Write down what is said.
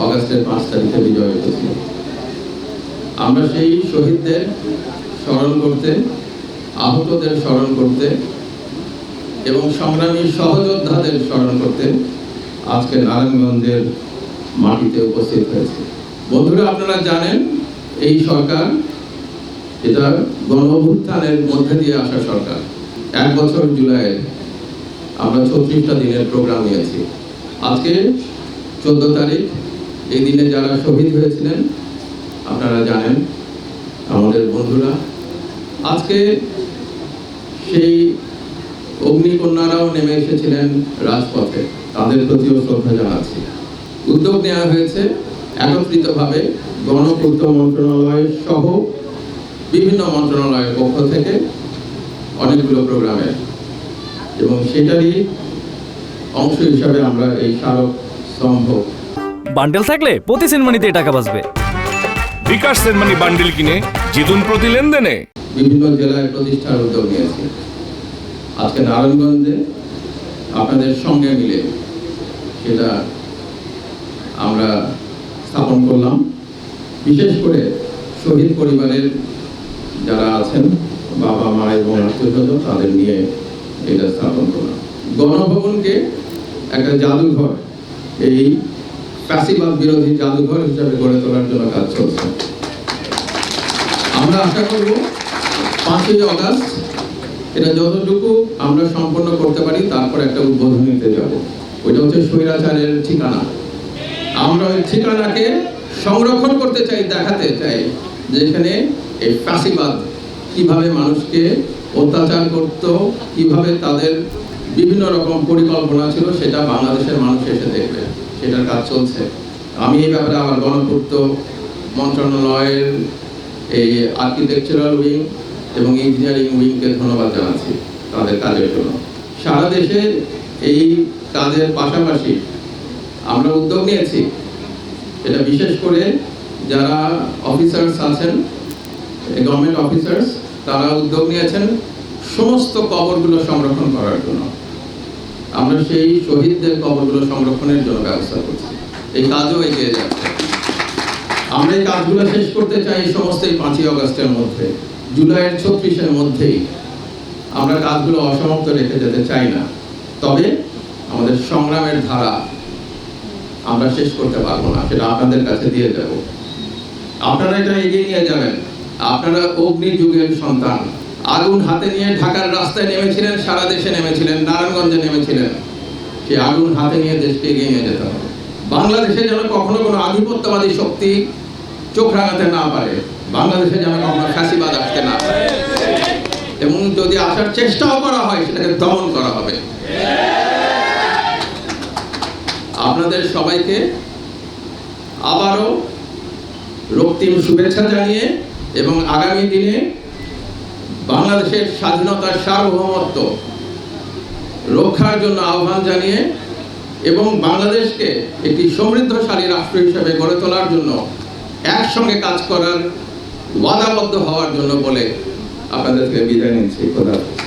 অগাস্টের 5 তারিখে বিজয় হয়েছিল। আমরা সেই শহীদদের স্মরণ করতে, আহতদের স্মরণ করতে এবং সংগ্রামী সহযোদ্ধাদের স্মরণ করতে আজকে নারায়ণগঞ্জের মাটিতে উপস্থিত হয়েছে। বন্ধুরা, আপনারা জানেন এই সরকার এটা গণ-অভ্যুত্থানের মধ্যে দিয়ে আসা সরকার। 1 বছর জুলাই আমরা 36টা দিনের প্রোগ্রাম নিয়েছি। আজকে 14 তারিখ, এই দিনে যারা শহীদ হয়েছিলেন আপনারা জানেন, আমাদের বন্ধুরা। আজকে সেই অগ্নিকন্যারাও নেমে এসেছিলেন রাজপথে, তাদের প্রতিও শ্রদ্ধা জানাচ্ছি। উদ্যোগ নেওয়া হয়েছে একত্রিতভাবে গণপূর্ত মন্ত্রণালয় সহ বিভিন্ন মন্ত্রণালয়ের পক্ষ থেকে অনেকগুলো প্রোগ্রামে, এবং সেটারই অংশ হিসাবে আমরা এই স্মারক স্তম্ভ। বান্ডেল থাকলে প্রতি সেনমানিতে টাকা বাঁচবে। বিকাশ সেনমানি বান্ডেল কিনে জিতুন প্রতি লেনদেনে। বিভিন্ন জেলায় প্রতিষ্ঠার উদ্যোগ নিয়েছি। আজকে নারায়ণগঞ্জে আপনাদের সঙ্গে মিলে সেটা আমরা স্থাপন করলাম। বিশেষ করে শহীদ পরিবারের যারা আছেন, বাবা মা এবং আত্মীয়স্বজন, তাদের নিয়ে এটা স্থাপন করলাম। গণভবনকে একটা জাদুঘর, এই ফ্যাসিবাদ বিরোধী জাদুঘর হিসাবে গড়ে তোলার জন্য কাজ চলছে। আমরা আশা করব 5ই অগাস্ট এটা যতটুকু আমরা সম্পন্ন করতে পারি, তারপর একটা উদ্বোধনীতে যাব। ওইটা হচ্ছে স্বৈরাচারের ঠিকানা। আমরা ওই ঠিকানাকে সংরক্ষণ করতে চাই, দেখাতে চাই যেখানে এই ফ্যাসিবাদ কিভাবে মানুষকে অত্যাচার করত, কিভাবে তাদের বিভিন্ন রকম পরিকল্পনা ছিল, সেটা বাংলাদেশের মানুষ এসে দেখবে। সেটার কাজ চলছে। আমি এই ব্যাপারে আমার গণপূর্ত মন্ত্রণালয়ের এই আর্কিটেকচারাল উইং এবং ইঞ্জিনিয়ারিং উইংকে ধন্যবাদ জানাচ্ছি তাদের কাজের জন্য। সারা দেশে এই কাজের পাশাপাশি আমরা উদ্যোগ নিয়েছি, এটা বিশেষ করে যারা অফিসার্স আছেন, গভর্নমেন্ট অফিসার্স, তারা উদ্যোগ নিয়েছেন সমস্ত কবরগুলো সংরক্ষণ করার জন্য। আমরা সেই শহীদদের কবরগুলো সংরক্ষণের জন্য ব্যবস্থা করছি। এই কাজও এগিয়ে যাচ্ছে। আমরা এই কাজগুলো শেষ করতে চাই সমস্ত এই 5ই অগাস্টের মধ্যে, জুলাইয়ের 36-এর মধ্যেই। আমরা কাজগুলো অসমাপ্ত রেখে যেতে চাই না। তবে আমাদের সংগ্রামের ধারা আমরা শেষ করতে পারবো না, সেটা আপনাদের কাছে দিয়ে যাব। আপনারা এটা এগিয়ে নিয়ে যাবেন। আপনারা অগ্নি যুগের সন্তান। আগুন হাতে নিয়ে ঢাকার রাস্তায় নেমেছিলেন, সারা দেশে নেমেছিলেন, নারায়ণগঞ্জে নেমেছিলেন। সেই আগুন হাতে নিয়ে দেশকে এগিয়ে নিয়ে যেতে হবে। বাংলাদেশে যেন কখনো কোনো আধিপত্যবাদী শক্তি চোখ রাঙাতে না পারে, বাংলাদেশে যেন কখনো ফ্যাসিবাদ আসতে না পারে, এবং যদি আসার চেষ্টাও করা হয় সেটাকে দমন করা হবে। আপনাদের সবাইকে আবারও রক্তিম শুভেচ্ছা জানিয়ে এবং আগামী দিনে বাংলাদেশের স্বাধীনতার সার্বভৌমত্ব রক্ষার জন্য আহ্বান জানিয়ে এবং বাংলাদেশকে একটি সমৃদ্ধশালী রাষ্ট্র হিসেবে গড়ে তোলার জন্য একসঙ্গে কাজ করার ওয়াদাবদ্ধ হওয়ার জন্য বলে আপনাদেরকে বিদায় নিচ্ছি। খোদা হাফেজ।